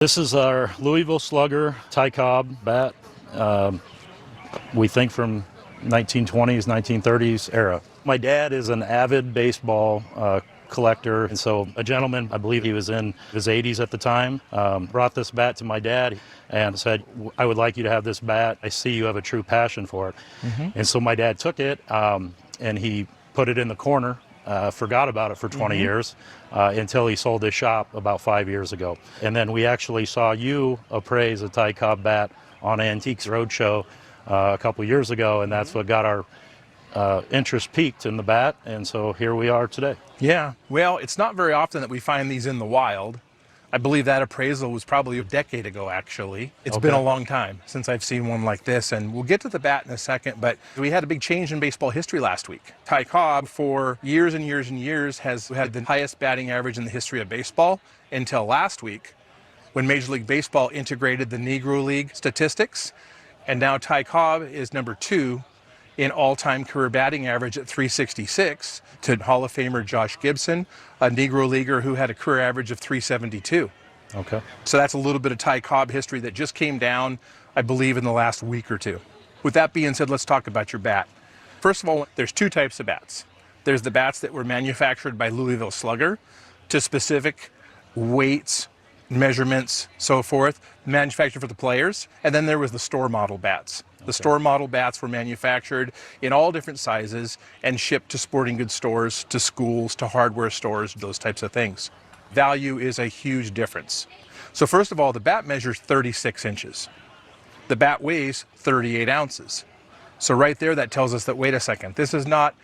This is our Louisville Slugger Ty Cobb bat. We think from 1920s, 1930s era. My dad is an avid baseball collector, and so a gentleman, I believe he was in his 80s at the time, brought this bat to my dad and said, I would like you to have this bat. I see you have a true passion for it. And so my dad took it and he put it in the corner, forgot about it for 20 years until he sold his shop about 5 years ago. And then we actually saw you appraise a Ty Cobb bat on Antiques Roadshow a couple years ago, and that's what got our interest peaked in the bat, and so here we are today. Yeah, well, it's not very often that we find these in the wild. I believe that appraisal was probably a decade ago, actually. It's been a long time since I've seen one like this, and we'll get to the bat in a second, but we had a big change in baseball history last week. Ty Cobb, for years and years and years, has had the highest batting average in the history of baseball until last week, when Major League Baseball integrated the Negro League statistics, and now Ty Cobb is number 2 in all-time career batting average at 366 to Hall of Famer Josh Gibson, a Negro Leaguer who had a career average of 372. Okay. So that's a little bit of Ty Cobb history that just came down, I believe, in the last week or two. With that being said, let's talk about your bat. First of all, there's 2 types of bats. There's the bats that were manufactured by Louisville Slugger to specific weights, measurements, so forth, manufactured for the players, and then there was the store model bats. The store model bats were manufactured in all different sizes and shipped to sporting goods stores, to schools, to hardware stores, those types of things. Value is a huge difference. So first of all, the bat measures 36 inches. The bat weighs 38 ounces. So right there, that tells us that, wait a second, this is not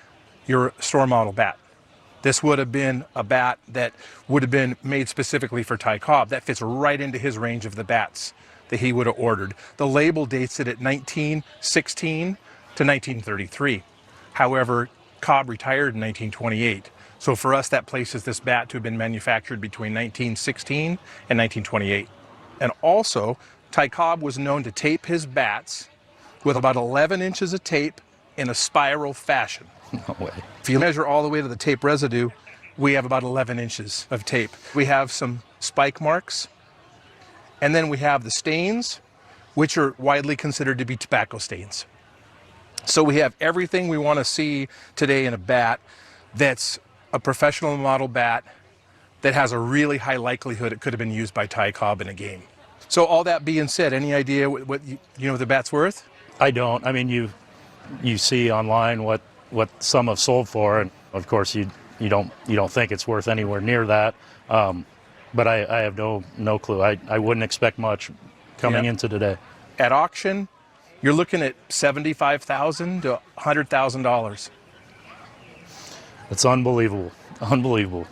your store model bat. This would have been a bat that would have been made specifically for Ty Cobb. That fits right into his range of the bats that he would have ordered. The label dates it at 1916 to 1933. However, Cobb retired in 1928. So for us, that places this bat to have been manufactured between 1916 and 1928. And also, Ty Cobb was known to tape his bats with about 11 inches of tape in a spiral fashion. No way. If you measure all the way to the tape residue, we have about 11 inches of tape. We have some spike marks, and then we have the stains, which are widely considered to be tobacco stains. So we have everything we want to see today in a bat that's a professional model bat that has a really high likelihood it could have been used by Ty Cobb in a game. So all that being said, any idea what you know the bat's worth? I don't. I mean, you see online what some have sold for, and of course you don't think it's worth anywhere near that. But I have no clue. I wouldn't expect much coming into today. At auction, you're looking at $75,000 to $100,000. It's unbelievable. Unbelievable.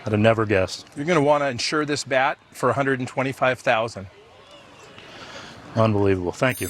I'd have never guessed. You're going to want to insure this bat for $125,000. Unbelievable. Thank you.